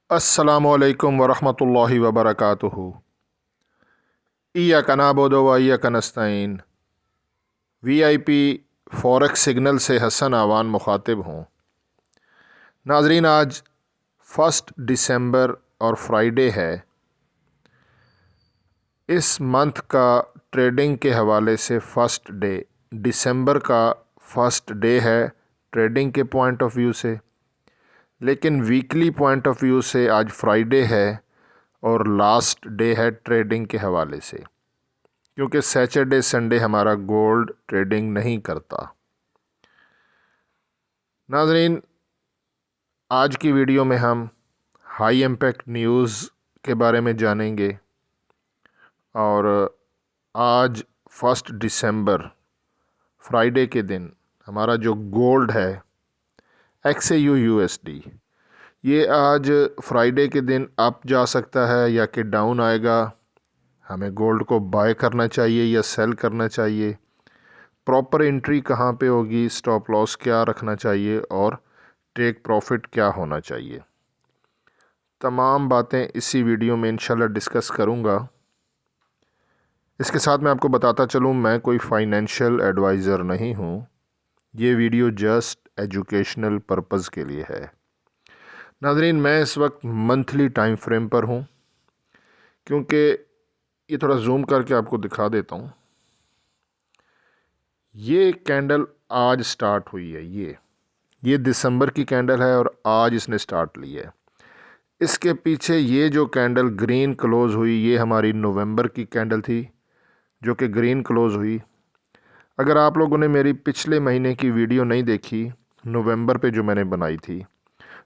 अस्सलामुअलैकुम वरहमतुल्लाहि वबरकातुहू। इय्याका नअबुदु व इय्याका नस्तईन। VIP फॉरेक्स सिग्नल से हसन आवान मुखातिब हूँ। नाजरीन, आज 1 दिसंबर और फ्राइडे है। इस मंथ का ट्रेडिंग के हवाले से फ़र्स्ट डे, दिसंबर का फ़र्स्ट डे है ट्रेडिंग के पॉइंट ऑफ व्यू से, लेकिन वीकली पॉइंट ऑफ व्यू से आज फ्राइडे है और लास्ट डे है ट्रेडिंग के हवाले से, क्योंकि सैटरडे संडे हमारा गोल्ड ट्रेडिंग नहीं करता। नाज़रीन, आज की वीडियो में हम हाई इम्पैक्ट न्यूज़ के बारे में जानेंगे और आज 1 दिसंबर फ्राइडे के दिन हमारा जो गोल्ड है XAU USD, ये आज फ्राइडे के दिन अप जा सकता है या कि डाउन आएगा। हमें गोल्ड को बाय करना चाहिए या सेल करना चाहिए, प्रॉपर एंट्री कहाँ पे होगी, स्टॉप लॉस क्या रखना चाहिए और टेक प्रॉफिट क्या होना चाहिए, तमाम बातें इसी वीडियो में इंशाल्लाह डिस्कस करूँगा। इसके साथ मैं आपको बताता चलूँ, मैं कोई फाइनेंशियल एडवाइज़र नहीं हूँ। ये वीडियो जस्ट एजुकेशनल पर्पज़ के लिए है। नाज़रीन, मैं इस वक्त मंथली टाइम फ्रेम पर हूँ, क्योंकि ये थोड़ा जूम करके आपको दिखा देता हूँ। ये कैंडल आज स्टार्ट हुई है, ये दिसंबर की कैंडल है और आज इसने स्टार्ट ली है। इसके पीछे ये जो कैंडल ग्रीन क्लोज़ हुई, ये हमारी नवंबर की कैंडल थी जो कि ग्रीन क्लोज़ हुई। अगर आप लोगों ने मेरी पिछले महीने की वीडियो नहीं देखी, नवंबर पे जो मैंने बनाई थी,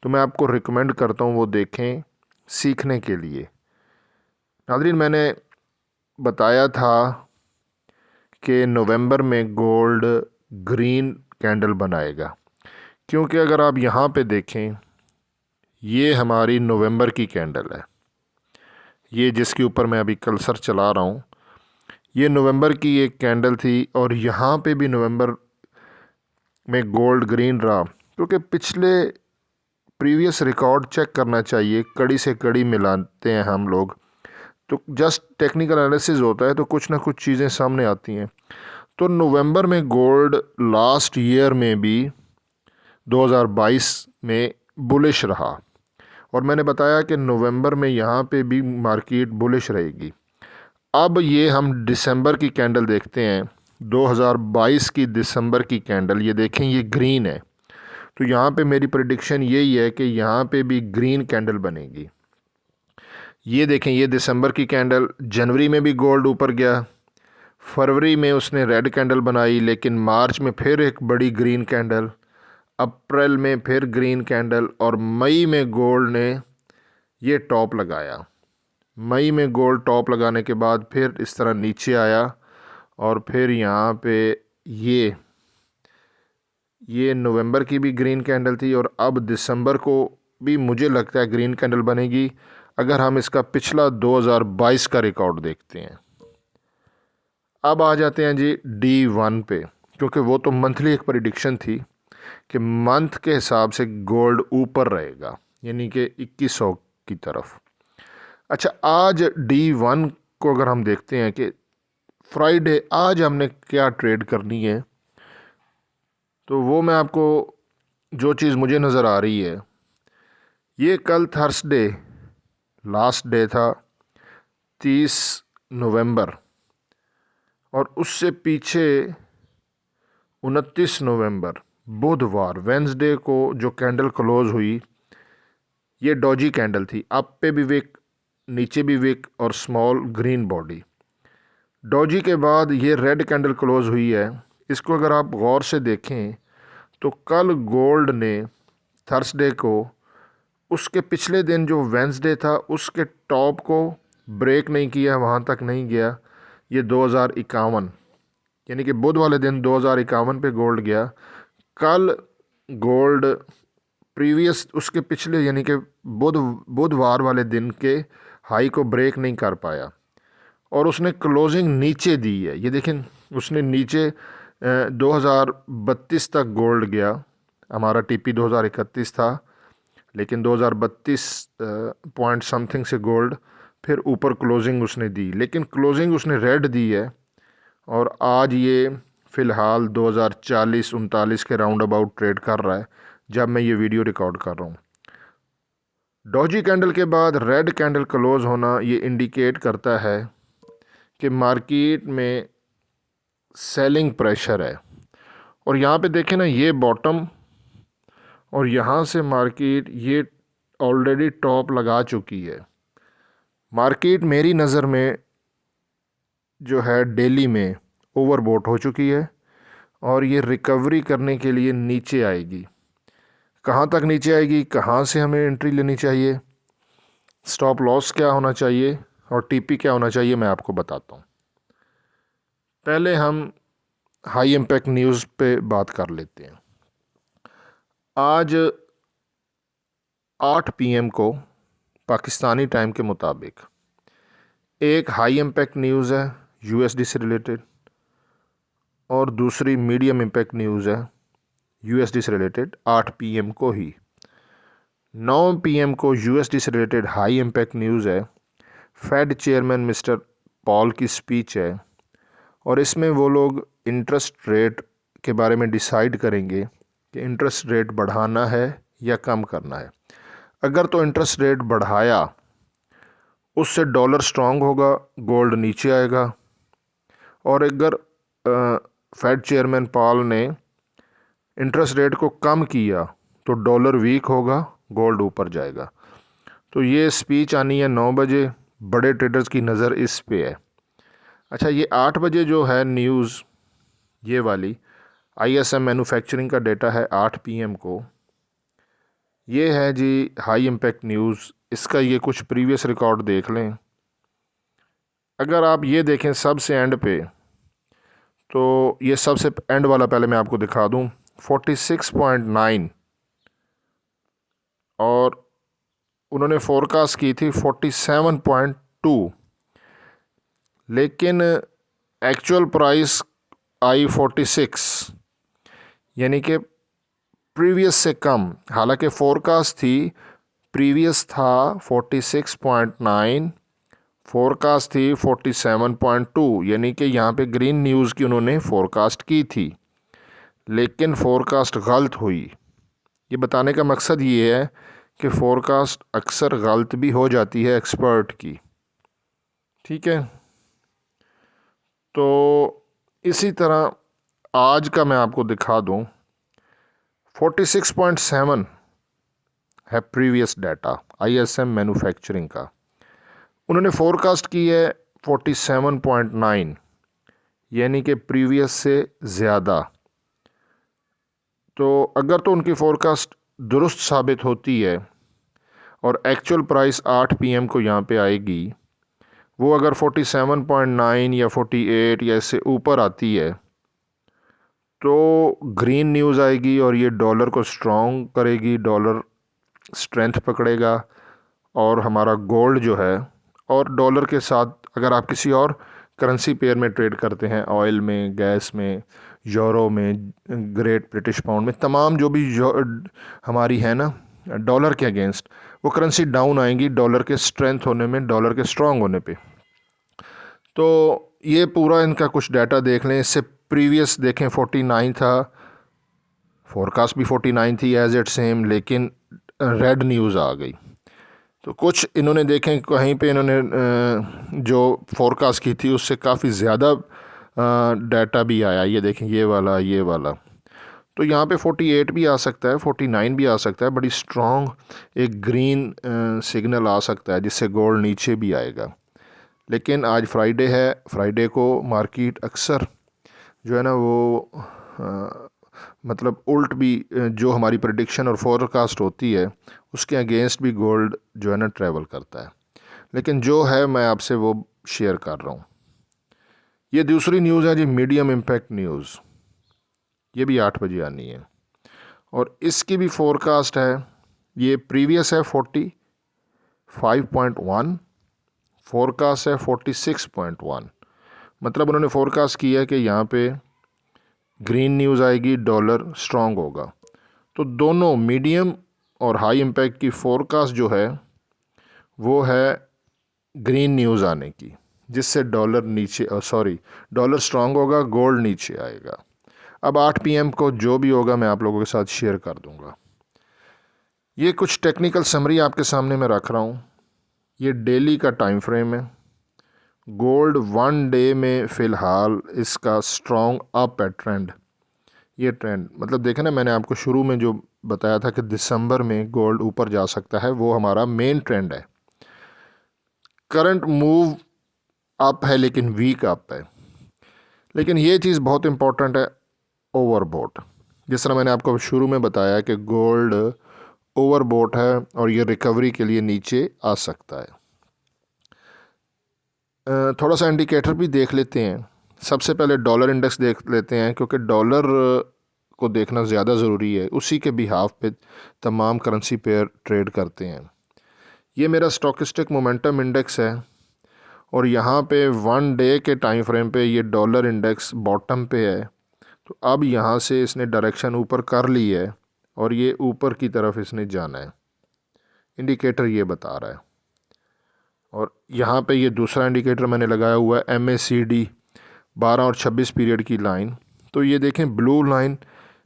तो मैं आपको रिकमेंड करता हूँ वो देखें सीखने के लिए। नाज़रीन, मैंने बताया था कि नवंबर में गोल्ड ग्रीन कैंडल बनाएगा, क्योंकि अगर आप यहाँ पे देखें, ये हमारी नवंबर की कैंडल है। ये जिसके ऊपर मैं अभी कर्सर चला रहा हूँ, ये नवंबर की एक कैंडल थी और यहाँ पे भी नवंबर में गोल्ड ग्रीन रहा, क्योंकि पिछले प्रीवियस रिकॉर्ड चेक करना चाहिए। कड़ी से कड़ी मिलाते हैं हम लोग, तो जस्ट टेक्निकल एनालिसिस होता है तो कुछ ना कुछ चीज़ें सामने आती हैं। तो नवंबर में गोल्ड लास्ट ईयर में भी 2022 में बुलिश रहा और मैंने बताया कि नवंबर में यहाँ पे भी मार्केट बुलिश रहेगी। अब ये हम दिसंबर की कैंडल देखते हैं, 2022 की दिसंबर की कैंडल, ये देखें ये ग्रीन है। तो यहाँ पे मेरी प्रेडिक्शन यही है कि यहाँ पे भी ग्रीन कैंडल बनेगी। ये देखें, ये दिसंबर की कैंडल, जनवरी में भी गोल्ड ऊपर गया, फरवरी में उसने रेड कैंडल बनाई, लेकिन मार्च में फिर एक बड़ी ग्रीन कैंडल, अप्रैल में फिर ग्रीन कैंडल और मई में गोल्ड ने ये टॉप लगाया। मई में गोल्ड टॉप लगाने के बाद फिर इस तरह नीचे आया और फिर यहाँ पे ये नवंबर की भी ग्रीन कैंडल थी और अब दिसंबर को भी मुझे लगता है ग्रीन कैंडल बनेगी, अगर हम इसका पिछला 2022 का रिकॉर्ड देखते हैं। अब आ जाते हैं जी D1 पे, क्योंकि वो तो मंथली एक प्रेडिक्शन थी कि मंथ के हिसाब से गोल्ड ऊपर रहेगा, यानी कि 2100 की तरफ। अच्छा, आज D1 को अगर हम देखते हैं कि फ्राइडे आज हमने क्या ट्रेड करनी है, तो वो मैं आपको, जो चीज़ मुझे नज़र आ रही है, ये कल थर्सडे लास्ट डे था 30 नवंबर और उससे पीछे 29 नवंबर बुधवार वेंसडे को जो कैंडल क्लोज़ हुई, ये डॉजी कैंडल थी। अप पे भी विक, नीचे भी विक और स्मॉल ग्रीन बॉडी। डॉजी के बाद ये रेड कैंडल क्लोज़ हुई है। इसको अगर आप गौर से देखें तो कल गोल्ड ने थर्सडे को उसके पिछले दिन जो वेंसडे था उसके टॉप को ब्रेक नहीं किया, वहाँ तक नहीं गया। ये 2051 यानी कि बुध वाले दिन 2051 पे गोल्ड गया। कल गोल्ड प्रीवियस उसके पिछले यानी कि बुधवार वाले दिन के हाई को ब्रेक नहीं कर पाया और उसने क्लोजिंग नीचे दी है। ये देखें, उसने नीचे 2032 तक गोल्ड गया, हमारा TP 2031 था, लेकिन 2032 पॉइंट समथिंग से गोल्ड फिर ऊपर क्लोजिंग उसने दी, लेकिन क्लोजिंग उसने रेड दी है और आज ये फ़िलहाल 2040-39 के राउंड अबाउट ट्रेड कर रहा है जब मैं ये वीडियो रिकॉर्ड कर रहा हूँ। डॉजी कैंडल के बाद रेड कैंडल क्लोज होना ये इंडिकेट करता है कि मार्केट में सेलिंग प्रेशर है। और यहाँ पे देखें ना, ये बॉटम और यहाँ से मार्केट ये ऑलरेडी टॉप लगा चुकी है। मार्केट मेरी नज़र में जो है डेली में ओवरबॉट हो चुकी है और ये रिकवरी करने के लिए नीचे आएगी। कहाँ तक नीचे आएगी, कहाँ से हमें एंट्री लेनी चाहिए, स्टॉप लॉस क्या होना चाहिए और टीपी क्या होना चाहिए, मैं आपको बताता हूँ। पहले हम हाई इम्पैक्ट न्यूज़ पे बात कर लेते हैं। आज 8 PM को पाकिस्तानी टाइम के मुताबिक एक हाई इम्पैक्ट न्यूज़ है यूएसडी से रिलेटेड और दूसरी मीडियम इम्पैक्ट न्यूज़ है यूएसडी से रिलेटेड 8 PM को ही। 9 PM को यूएसडी से रिलेटेड हाई इम्पैक्ट न्यूज़ है, फेड चेयरमैन मिस्टर पॉल की स्पीच है और इसमें वो लोग इंटरेस्ट रेट के बारे में डिसाइड करेंगे कि इंटरेस्ट रेट बढ़ाना है या कम करना है। अगर तो इंटरेस्ट रेट बढ़ाया उससे डॉलर स्ट्रांग होगा, गोल्ड नीचे आएगा, और अगर फेड चेयरमैन पॉल ने इंटरेस्ट रेट को कम किया तो डॉलर वीक होगा, गोल्ड ऊपर जाएगा। तो ये स्पीच आनी है 9 बजे, बड़े ट्रेडर्स की नज़र इस पे है। अच्छा, ये 8 बजे जो है न्यूज़ ये वाली ISM मैन्युफैक्चरिंग का डेटा है 8 PM को, ये है जी हाई इम्पैक्ट न्यूज़। इसका ये कुछ प्रीवियस रिकॉर्ड देख लें। अगर आप ये देखें सबसे एंड पे, तो ये सबसे एंड वाला पहले मैं आपको दिखा दूं, 46.9 और उन्होंने फोरकास्ट की थी 47.2, लेकिन एक्चुअल प्राइस आई 46, यानी कि प्रीवियस से कम। हालांकि फोरकास्ट थी, प्रीवियस था 46.9, फोरकास्ट थी 47.2, यानी कि यहाँ पे ग्रीन न्यूज़ की उन्होंने फोरकास्ट की थी, लेकिन फोरकास्ट गलत हुई। ये बताने का मकसद ये है कि फोरकास्ट अक्सर गलत भी हो जाती है एक्सपर्ट की, ठीक है। तो इसी तरह आज का मैं आपको दिखा दूं, 46.7 है प्रीवियस डाटा ISM मैन्युफैक्चरिंग का, उन्होंने फोरकास्ट की है 47.9, यानी कि प्रीवियस से ज़्यादा। तो अगर तो उनकी फ़ोरकास्ट दुरुस्त साबित होती है और एक्चुअल प्राइस 8 PM को यहाँ पे आएगी, वो अगर 47.9 या 48 या इससे ऊपर आती है तो ग्रीन न्यूज़ आएगी और ये डॉलर को स्ट्रॉन्ग करेगी, डॉलर स्ट्रेंथ पकड़ेगा और हमारा गोल्ड जो है, और डॉलर के साथ अगर आप किसी और करेंसी पेयर में ट्रेड करते हैं, ऑयल में, गैस में, यूरो में, ग्रेट ब्रिटिश पाउंड में, तमाम जो भी हमारी है ना डॉलर के अगेंस्ट, वो करेंसी डाउन आएंगी डॉलर के स्ट्रेंथ होने में, डॉलर के स्ट्रॉन्ग होने पे। तो ये पूरा इनका कुछ डाटा देख लें। इससे प्रीवियस देखें 49 था, फोरकास्ट भी 49 थी एज इट सेम, लेकिन रेड न्यूज़ आ गई। तो कुछ इन्होंने देखें कहीं पे इन्होंने जो फोरकास्ट की थी उससे काफ़ी ज़्यादा डाटा भी आया। ये देखें ये वाला, तो यहाँ पे 48 भी आ सकता है, 49 भी आ सकता है, बड़ी स्ट्रॉन्ग एक ग्रीन सिग्नल आ सकता है जिससे गोल्ड नीचे भी आएगा। लेकिन आज फ्राइडे है, फ्राइडे को मार्केट अक्सर जो है ना वो मतलब उल्ट भी जो हमारी प्रेडिक्शन और फोरकास्ट होती है उसके अगेंस्ट भी गोल्ड जो है ना ट्रैवल करता है। लेकिन जो है मैं आपसे वो शेयर कर रहा हूँ। ये दूसरी न्यूज़ है जी मीडियम इम्पैक्ट न्यूज़, ये भी 8 बजे आनी है और इसकी भी फोरकास्ट है, ये प्रीवियस है 45.1, फोरकास्ट है 46.1। मतलब उन्होंने फोरकास्ट किया है कि यहाँ पे ग्रीन न्यूज़ आएगी, डॉलर स्ट्रॉन्ग होगा। तो दोनों मीडियम और हाई इम्पैक्ट की फोरकास्ट जो है वो है ग्रीन न्यूज़ आने की, जिससे डॉलर नीचे डॉलर स्ट्रांग होगा, गोल्ड नीचे आएगा। अब 8 PM को जो भी होगा मैं आप लोगों के साथ शेयर कर दूंगा। ये कुछ टेक्निकल समरी आपके सामने मैं रख रहा हूँ। ये डेली का टाइम फ्रेम है। गोल्ड 1 डे में फ़िलहाल इसका स्ट्रॉन्ग अप है ट्रेंड। ये ट्रेंड मतलब देखें ना, मैंने आपको शुरू में जो बताया था कि दिसंबर में गोल्ड ऊपर जा सकता है, वो हमारा मेन ट्रेंड है। करंट मूव अप है लेकिन वीक अप है। लेकिन ये चीज़ बहुत इंपॉर्टेंट है, ओवरबॉट। जिस तरह मैंने आपको शुरू में बताया कि गोल्ड ओवरबॉट है और ये रिकवरी के लिए नीचे आ सकता है। थोड़ा सा इंडिकेटर भी देख लेते हैं। सबसे पहले डॉलर इंडेक्स देख लेते हैं, क्योंकि डॉलर को देखना ज़्यादा ज़रूरी है। उसी के बिहाफ पे तमाम करेंसी पेयर ट्रेड करते हैं। ये मेरा स्टॉकिस्टिक मोमेंटम इंडेक्स है और यहाँ पे 1 डे के टाइम फ्रेम पे ये डॉलर इंडेक्स बॉटम पे है। तो अब यहाँ से इसने डायरेक्शन ऊपर कर ली है और ये ऊपर की तरफ इसने जाना है, इंडिकेटर ये बता रहा है। और यहाँ पे ये दूसरा इंडिकेटर मैंने लगाया हुआ है MACD 12 और 26 पीरियड की लाइन। तो ये देखें, ब्लू लाइन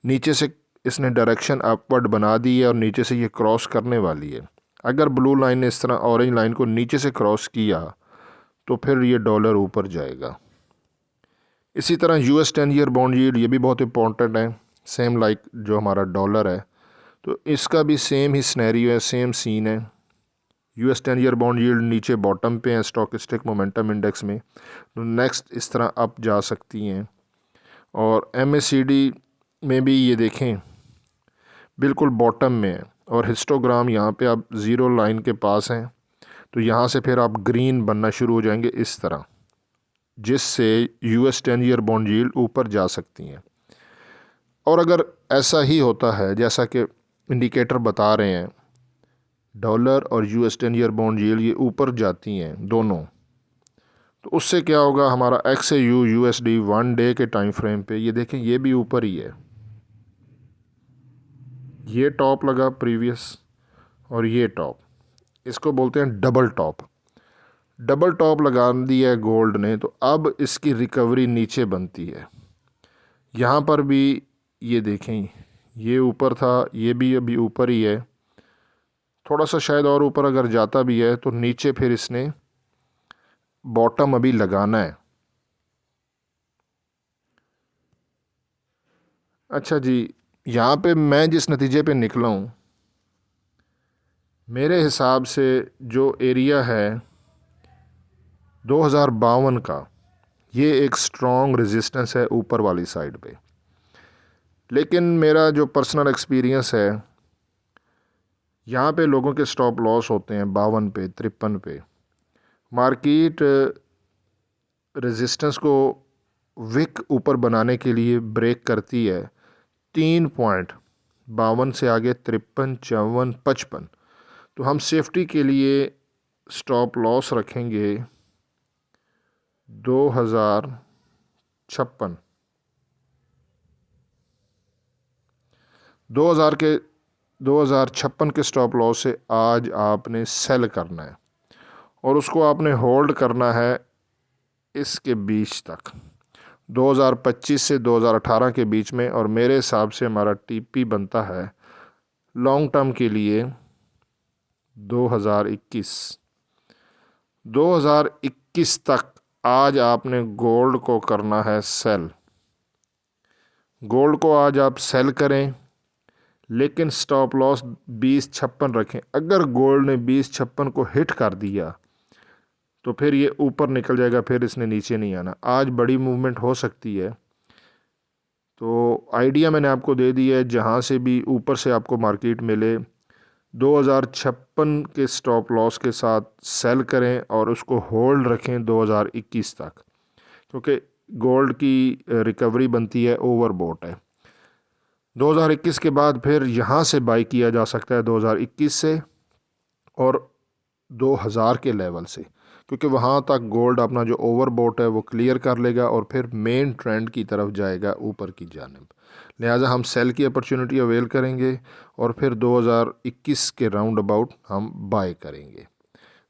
नीचे से इसने डायरेक्शन अपवर्ड बना दी है और नीचे से ये क्रॉस करने वाली है। अगर ब्लू लाइन ने इस तरह ऑरेंज लाइन को नीचे से क्रॉस किया तो फिर ये डॉलर ऊपर जाएगा। इसी तरह US 10 ईयर बॉन्ड यील्ड, ये भी बहुत इंपॉर्टेंट है, सेम लाइक जो हमारा डॉलर है। तो इसका भी सेम ही सिनेरियो है, सेम सीन है। US 10 ईयर बॉन्ड यील्ड नीचे बॉटम पे है स्टॉकिस्टिक मोमेंटम इंडेक्स में, तो नेक्स्ट इस तरह अप जा सकती हैं। और MACD में भी ये देखें बिल्कुल बॉटम में है और हिस्टोग्राम यहाँ पे आप ज़ीरो लाइन के पास हैं। तो यहाँ से फिर आप ग्रीन बनना शुरू हो जाएंगे इस तरह, जिससे US 10 ईयर बॉन्ड यील्ड ऊपर जा सकती हैं। और अगर ऐसा ही होता है जैसा कि इंडिकेटर बता रहे हैं, डॉलर और US 10 ईयर बॉन्ड यील्ड ये ऊपर जाती हैं दोनों, तो उससे क्या होगा, हमारा XAU USD 1 डे के टाइम फ्रेम पे ये देखें, ये भी ऊपर ही है। ये टॉप लगा प्रीवियस और ये टॉप, इसको बोलते हैं डबल टॉप। डबल टॉप लगा दिया है गोल्ड ने, तो अब इसकी रिकवरी नीचे बनती है। यहाँ पर भी ये देखें, ये ऊपर था, ये भी अभी ऊपर ही है। थोड़ा सा शायद और ऊपर अगर जाता भी है तो नीचे फिर इसने बॉटम अभी लगाना है। अच्छा जी, यहाँ पे मैं जिस नतीजे पे निकला हूँ, मेरे हिसाब से जो एरिया है 2052 का, ये एक स्ट्रॉन्ग रेजिस्टेंस है ऊपर वाली साइड पे। लेकिन मेरा जो पर्सनल एक्सपीरियंस है, यहाँ पे लोगों के स्टॉप लॉस होते हैं 52 पे, 53 पे। मार्केट रेजिस्टेंस को विक ऊपर बनाने के लिए ब्रेक करती है 3 पॉइंट, 52 से आगे 53, 54, 55। तो हम सेफ्टी के लिए स्टॉप लॉस रखेंगे 2056। 2056 के स्टॉप लॉस से आज आपने सेल करना है और उसको आपने होल्ड करना है इसके बीच तक, 2025 से 2018 के बीच में। और मेरे हिसाब से हमारा TP बनता है लॉन्ग टर्म के लिए 2021 तक। आज आपने गोल्ड को करना है सेल। गोल्ड को आज आप सेल करें, लेकिन स्टॉप लॉस 2056 रखें। अगर गोल्ड ने 2056 को हिट कर दिया तो फिर ये ऊपर निकल जाएगा, फिर इसने नीचे नहीं आना। आज बड़ी मूवमेंट हो सकती है, तो आइडिया मैंने आपको दे दिया है। जहाँ से भी ऊपर से आपको मार्केट मिले, 2056 के स्टॉप लॉस के साथ सेल करें और उसको होल्ड रखें 2021 तक, क्योंकि गोल्ड की रिकवरी बनती है, ओवरबॉट है। 2021 के बाद फिर यहाँ से बाई किया जा सकता है 2021 से और 2000 के लेवल से, क्योंकि वहाँ तक गोल्ड अपना जो ओवरबॉट है वो क्लियर कर लेगा और फिर मेन ट्रेंड की तरफ जाएगा ऊपर की जानिब। लिहाजा हम सेल की अपॉर्चुनिटी अवेल करेंगे और फिर 2021 के राउंड अबाउट हम बाय करेंगे।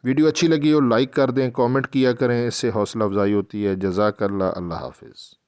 वीडियो अच्छी लगी हो लाइक कर दें, कमेंट किया करें, इससे हौसला अफजाई होती है। जज़ाकल्लाह, अल्लाह हाफिज़।